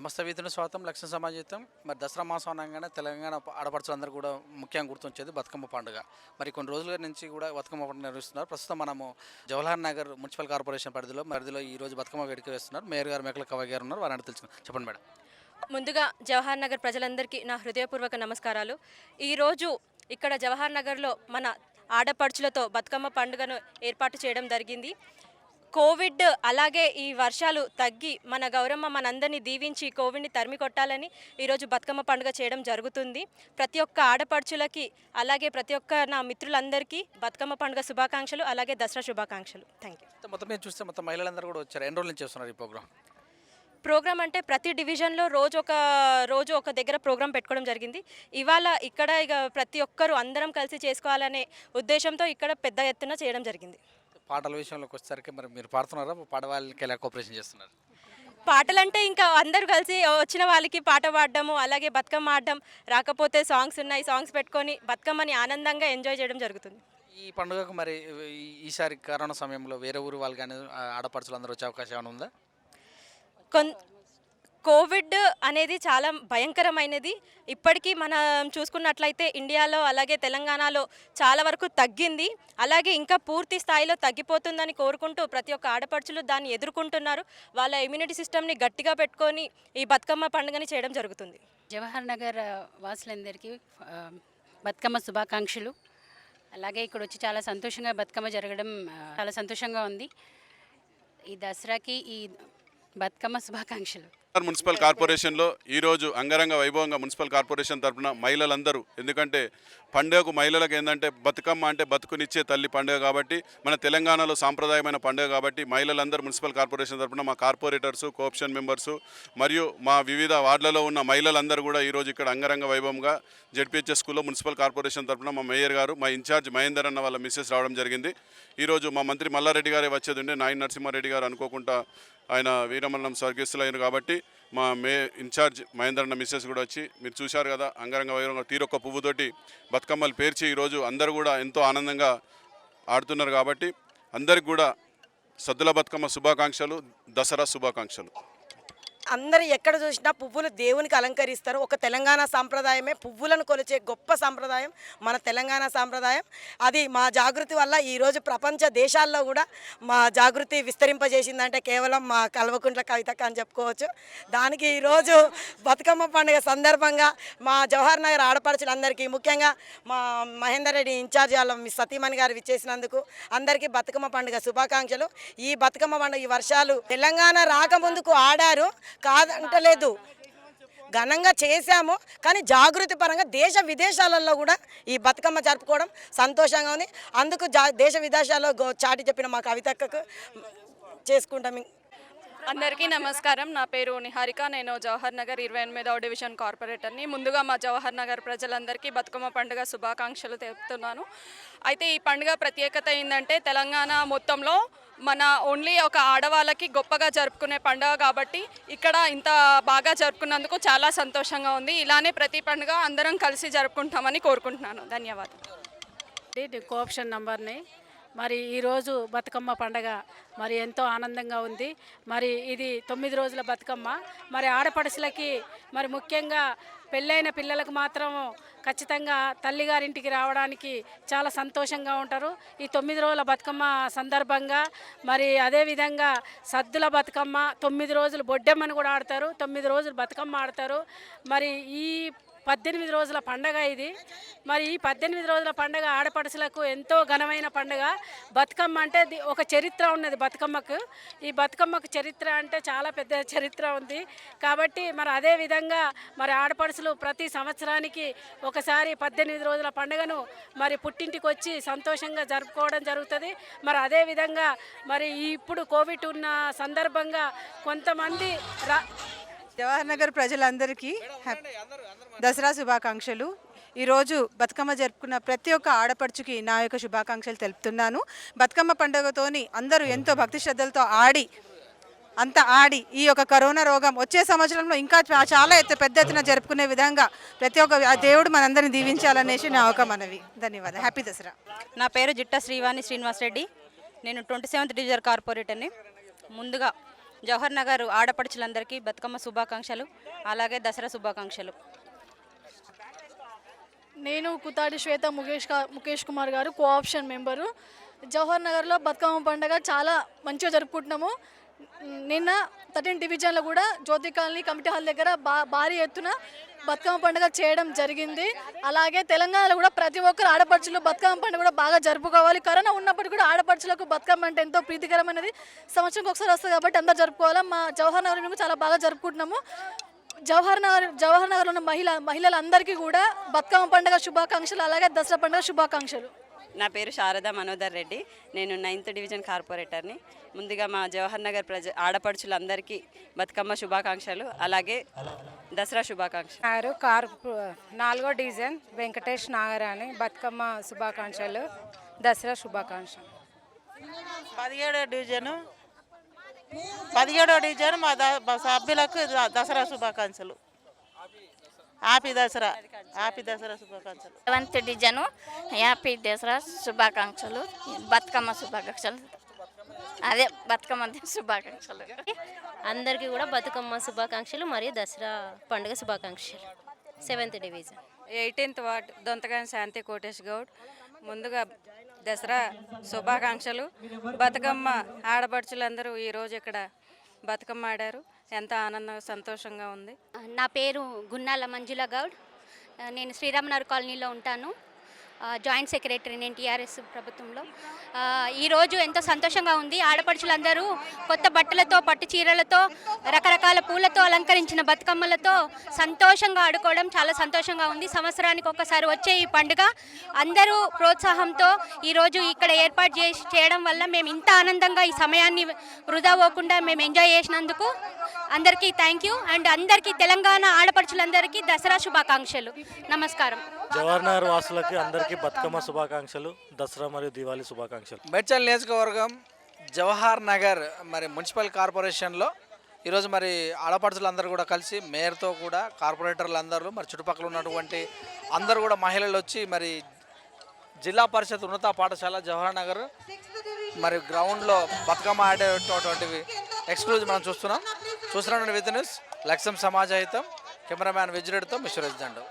నమస్తే వీధిని స్వాగతం లక్ష్య సమాజం. మరి దసరా మాసం అనగానే తెలంగాణ ఆడపడుచులందరూ కూడా ముఖ్యంగా గుర్తొచ్చేది బతుకమ్మ పండుగ. మరి కొన్ని రోజుల నుంచి కూడా బతుకమ్మ పండుగ నిర్వహిస్తున్నారు. ప్రస్తుతం మనము జవహర్ నగర్ మున్సిపల్ కార్పొరేషన్ పరిధిలో ఈరోజు బతుకమ్మ వేడుక వేస్తున్నారు. మేయర్ గారు మేకల కవ్వ గారు ఉన్నారు, వారిని తెలుసుకున్నారు. చెప్పండి మేడం. ముందుగా జవహర్ నగర్ ప్రజలందరికీ నా హృదయపూర్వక నమస్కారాలు. ఈరోజు ఇక్కడ జవహర్ నగర్లో మన ఆడపడుచులతో బతుకమ్మ పండుగను ఏర్పాటు చేయడం జరిగింది. కోవిడ్ అలాగే ఈ వర్షాలు తగ్గి మన గౌరమ్మ మనందరినీ దీవించి కోవిడ్ని తరిమి కొట్టాలని ఈరోజు బతుకమ్మ పండుగ చేయడం జరుగుతుంది. ప్రతి ఒక్క ఆడపడుచులకి అలాగే ప్రతి ఒక్క నా మిత్రులందరికీ బతుకమ్మ పండుగ శుభాకాంక్షలు, అలాగే దసరా శుభాకాంక్షలు. Thank you. మొత్తం మీరు చూస్తే మొత్తం మహిళలందరూ కూడా వచ్చారు. ఎన్ని రోజుల నుంచి చేస్తున్నారు ఈ ప్రోగ్రామ్ అంటే ప్రతి డివిజన్లో రోజు ఒక దగ్గర ప్రోగ్రామ్ పెట్టుకోవడం జరిగింది. ఇవాళ ఇక్కడ ఇక ప్రతి ఒక్కరూ అందరం కలిసి చేసుకోవాలనే ఉద్దేశంతో ఇక్కడ పెద్ద ఎత్తున చేయడం జరిగింది. పాటల విషయంలోకి వచ్చేసరికి మరి మీరు పాడుతున్నారా? పాడవాళ్ళకి ఎలా కోఆపరేషన్ చేస్తున్నారు? పాటలంటే ఇంకా అందరూ కలిసి వచ్చిన వాళ్ళకి పాట పాడడము, అలాగే బతుకమ్మ ఆడడం, రాకపోతే సాంగ్స్ ఉన్నాయి, సాంగ్స్ పెట్టుకొని బతుకమ్మని ఆనందంగా ఎంజాయ్ చేయడం జరుగుతుంది. ఈ పండుగకు మరి ఈసారి కరోనా సమయంలో వేరే ఊరు వాళ్ళు కానీ ఆడపడుచులు అందరూ వచ్చే అవకాశం ఏమైనా ఉందా? కోవిడ్ అనేది చాలా భయంకరమైనది. ఇప్పటికీ మనం చూసుకున్నట్లయితే ఇండియాలో అలాగే తెలంగాణలో చాలా వరకు తగ్గింది. అలాగే ఇంకా పూర్తి స్థాయిలో తగ్గిపోతుందని కోరుకుంటూ ప్రతి ఒక్క ఆడపడుచులు దాన్ని ఎదుర్కొంటున్నారు. వాళ్ళ ఇమ్యూనిటీ సిస్టమ్ని గట్టిగా పెట్టుకొని ఈ బతుకమ్మ పండుగని చేయడం జరుగుతుంది. జవహర్ నగర్ వాసులందరికీ బతుకమ్మ శుభాకాంక్షలు. అలాగే ఇక్కడ వచ్చి చాలా సంతోషంగా బతుకమ్మ జరగడం చాలా సంతోషంగా ఉంది. ఈ దసరాకి ఈ బతుకమ్మ శుభాకాంక్షలు. మున్సిపల్ కార్పొరేషన్లో ఈరోజు అంగరంగ వైభవంగా మున్సిపల్ కార్పొరేషన్ తరఫున మహిళలందరూ, ఎందుకంటే పండుగకు మహిళలకు ఏంటంటే బతుకమ్మ అంటే బతుకునిచ్చే తల్లి పండుగ కాబట్టి, మన తెలంగాణలో సాంప్రదాయమైన పండుగ కాబట్టి మహిళలందరూ మున్సిపల్ కార్పొరేషన్ తరఫున మా కార్పొరేటర్సు, కోఆప్షన్ మెంబర్సు మరియు మా వివిధ వార్డులలో ఉన్న మహిళలందరూ కూడా ఈరోజు ఇక్కడ అంగరంగ వైభవంగా జెడ్పీహెచ్ఎస్ స్కూల్లో మున్సిపల్ కార్పొరేషన్ తరఫున మా మేయర్ గారు, మా ఇన్ఛార్జ్ మహేందర్ అన్న వాళ్ళ మిస్సెస్ రావడం జరిగింది. ఈరోజు మా మంత్రి మల్లారెడ్డి గారే వచ్చేది ఉండే, నాయన నరసింహారెడ్డి గారు అనుకోకుండా ఆయన వీరమరణం స్వర్గస్థులైన కాబట్టి మా ఇన్ఛార్జ్ మహేందర్ అన్న మిస్సెస్ కూడా వచ్చి, మీరు చూశారు కదా అంగరంగ వైభవంగా తీరొక్క పువ్వుతోటి బతుకమ్మలు పేర్చి ఈరోజు అందరూ కూడా ఎంతో ఆనందంగా ఆడుతున్నారు. కాబట్టి అందరికి కూడా సద్దుల బతుకమ్మ శుభాకాంక్షలు, దసరా శుభాకాంక్షలు. అందరూ ఎక్కడ చూసినా పువ్వులు దేవునికి అలంకరిస్తారు. ఒక తెలంగాణ సాంప్రదాయమే పువ్వులను కొలిచే గొప్ప సాంప్రదాయం మన తెలంగాణ సాంప్రదాయం. అది మా జాగృతి వల్ల ఈరోజు ప్రపంచ దేశాల్లో కూడా మా జాగృతి విస్తరింపజేసిందంటే కేవలం మా కల్వకుంట్ల కవితక్క అని చెప్పుకోవచ్చు. దానికి ఈరోజు బతుకమ్మ పండుగ సందర్భంగా మా జవహర్ నగర్ ఆడపడుచులందరికీ, ముఖ్యంగా మా మహేందర్ రెడ్డి ఇన్ఛార్జ్ వాళ్ళ మీ సతీమణి గారు విచ్చేసినందుకు అందరికీ బతుకమ్మ పండుగ శుభాకాంక్షలు. ఈ బతుకమ్మ పండుగ ఈ వర్షాలు తెలంగాణ రాకముందుకు ఆడారు కాదంటలేదు, ఘనంగా చేశాము. కానీ జాగృతి పరంగా దేశ విదేశాలలో కూడా ఈ బతుకమ్మ జరుపుకోవడం సంతోషంగా ఉంది. అందుకు దేశ విదేశాల్లో చాటి చెప్పిన మా కవితక్కకు చేసుకుంటాం. అందరికీ నమస్కారం. నా పేరు నిహారిక. నేను జవహర్ నగర్ 28వ డివిజన్ కార్పొరేటర్ని. ముందుగా మా జవహర్ నగర్ ప్రజలందరికీ బతుకమ్మ పండుగ శుభాకాంక్షలు తెలుపుతున్నాను. అయితే ఈ పండుగ ప్రత్యేకత ఏంటంటే తెలంగాణ మొత్తంలో మన ఓన్లీ ఒక ఆడవాళ్ళకి గొప్పగా జరుపుకునే పండుగ కాబట్టి ఇక్కడ ఇంత బాగా జరుపుకున్నందుకు చాలా సంతోషంగా ఉంది. ఇలానే ప్రతి పండుగ అందరం కలిసి జరుపుకుంటామని కోరుకుంటున్నాను. ధన్యవాదాలు. కోఆప్షన్ నంబర్ని మరి ఈరోజు బతుకమ్మ పండగ మరి ఎంతో ఆనందంగా ఉంది. మరి ఇది 9 రోజుల బతుకమ్మ. మరి ఆడపడుచులకి మరి ముఖ్యంగా పెళ్ళైన పిల్లలకు మాత్రం ఖచ్చితంగా తల్లిగారింటికి రావడానికి చాలా సంతోషంగా ఉంటారు. ఈ 9 రోజుల బతుకమ్మ సందర్భంగా మరి అదేవిధంగా సద్దుల బతుకమ్మ 9 రోజులు బొడ్డెమ్మని కూడా ఆడతారు, 9 రోజులు బతుకమ్మ ఆడతారు. మరి ఈ 18 రోజుల పండగ ఇది. మరి ఈ 18 రోజుల పండగ ఆడపడుచులకు ఎంతో ఘనమైన పండుగ. బతుకమ్మ అంటే ఒక చరిత్ర ఉన్నది బతుకమ్మకు. ఈ బతుకమ్మకు చరిత్ర అంటే చాలా పెద్ద చరిత్ర ఉంది. కాబట్టి మరి అదే విధంగా మరి ఆడపడుచులు ప్రతి సంవత్సరానికి ఒకసారి 18 రోజుల పండుగను మరి పుట్టింటికి వచ్చి సంతోషంగా జరుపుకోవడం జరుగుతుంది. మరి అదేవిధంగా మరి ఇప్పుడు కోవిడ్ ఉన్న సందర్భంగా కొంతమంది జవహర్ నగర్ ప్రజలందరికీ దసరా శుభాకాంక్షలు. ఈరోజు బతుకమ్మ జరుపుకున్న ప్రతి ఒక్క ఆడపడుచుకి నా యొక్క శుభాకాంక్షలు తెలుపుతున్నాను. బతుకమ్మ పండుగతోని అందరూ ఎంతో భక్తి శ్రద్ధలతో ఆడి ఈ యొక్క కరోనా రోగం వచ్చే సంవత్సరంలో ఇంకా చాలా పెద్ద ఎత్తున జరుపుకునే విధంగా ప్రతి ఒక్క దేవుడు మనందరినీ దీవించాలనేసి నా ఒక మనవి. ధన్యవాదాలు. హ్యాపీ దసరా. నా పేరు జిట్ట శ్రీవాణి శ్రీనివాస్ రెడ్డి. నేను 27వ డివిజన్ కార్పొరేటర్ని. ముందుగా జవహర్ నగర్ ఆడపడుచులందరికీ బతుకమ్మ శుభాకాంక్షలు, అలాగే దసరా శుభాకాంక్షలు. నేను కుతాడి శ్వేత ముఖేష్ కుమార్ గారు కోఆప్షన్ మెంబరు. జవహర్ నగర్లో బతుకమ్మ పండుగ చాలా మంచిగా జరుపుకుంటున్నాము. నిన్న 13 డివిజన్లో కూడా జ్యోతి కాలనీ కమిటీ హాల్ దగ్గర భారీ ఎత్తున బతుకమ్మ పండుగ చేయడం జరిగింది. అలాగే తెలంగాణలో కూడా ప్రతి ఒక్కరు ఆడపడుచులు బతుకమ్మ పండుగ కూడా బాగా జరుపుకోవాలి. కరోనా ఉన్నప్పటికీ కూడా ఆడపడుచులకు బతుకమ్మ అంటే ఎంతో ప్రీతికరమైనది. సంవత్సరంకి ఒకసారి వస్తుంది కాబట్టి అందరూ జరుపుకోవాలి. మా జవహర్ నగర్ మేము చాలా బాగా జరుపుకుంటున్నాము. జవహర్ నగర్లో ఉన్న మహిళలందరికీ కూడా బతుకమ్మ పండుగ శుభాకాంక్షలు, అలాగే దసరా పండుగ శుభాకాంక్షలు. నా పేరు శారదా మనోదర్ రెడ్డి. నేను 9th డివిజన్ కార్పొరేటర్ని. ముందుగా మా జవహర్ నగర్ ఆడపడుచులందరికీ బతుకమ్మ శుభాకాంక్షలు, అలాగే దసరా శుభాకాంక్షలు. 4వ డివిజన్ వెంకటేష్ నాగరాణి. బతుకమ్మ శుభాకాంక్షలు, దసరా శుభాకాంక్షలు. 17వ డివిజన్ మా సభ్యులకు దసరా శుభాకాంక్షలు. హ్యాపీ దసరా శుభాకాంక్షలు. 7th డివిజన్ హ్యాపీ దసరా శుభాకాంక్షలు, బతుకమ్మ శుభాకాంక్షలు, అదే బతుకమ్మ శుభాకాంక్షలు. అందరికీ కూడా బతుకమ్మ శుభాకాంక్షలు మరియు దసరా పండుగ శుభాకాంక్షలు. 7th division 18th ward Dontagani Shanti Kotesh Goud. ముందుగా దసరా శుభాకాంక్షలు. బతుకమ్మ ఆడపడుచులందరూ ఈరోజు ఇక్కడ బతుకమ్మ ఆడారు. ఎంత ఆనందంగా సంతోషంగా ఉంది. నా పేరు గున్నాల మంజుల గౌడ్. నేను శ్రీరామనగర్ కాలనీలో ఉంటాను. జాయింట్ సెక్రటరీ నేను టీఆర్ఎస్ ప్రభుత్వంలో. ఈరోజు ఎంతో సంతోషంగా ఉంది. ఆడపడుచులందరూ కొత్త బట్టలతో, పట్టు చీరలతో, రకరకాల పూలతో అలంకరించిన బతుకమ్మలతో సంతోషంగా ఆడుకోవడం చాలా సంతోషంగా ఉంది. సంవత్సరానికి ఒకసారి వచ్చే ఈ పండుగ అందరూ ప్రోత్సాహంతో ఈరోజు ఇక్కడ ఏర్పాటు చేయడం వల్ల మేము ఇంత ఆనందంగా ఈ సమయాన్ని వృధా పోకుండా మేము ఎంజాయ్ చేసినందుకు అందరికీ థ్యాంక్ యూ. అండ్ అందరికీ తెలంగాణ ఆడపడుచులందరికీ దసరా శుభాకాంక్షలు. నమస్కారం. జవహర్ నగర్ వాసులకి అందరికీ బతుకమ్మ శుభాకాంక్షలు, దసరా మరియు దివాళీ శుభాకాంక్షలు. మేడ్చల్ నియోజకవర్గం జవహర్ నగర్ మరి మున్సిపల్ కార్పొరేషన్లో ఈరోజు మరి ఆడపడుచులందరూ కూడా కలిసి మేయర్తో కూడా కార్పొరేటర్లు అందరూ మరి చుట్టుపక్కల ఉన్నటువంటి అందరూ కూడా మహిళలు వచ్చి మరి జిల్లా పరిషత్ ఉన్నత పాఠశాల జవహర్ నగర్ మరి గ్రౌండ్లో బతుకమ్మ ఆడేటటువంటివి ఎక్స్క్లూజివ్ మనం చూస్తున్నాం. విత్ న్యూస్ లక్ష్యం సమాజ హితం. కెమెరామ్యాన్ విజయరెడ్డితో మిశ్వరేష్ దండు.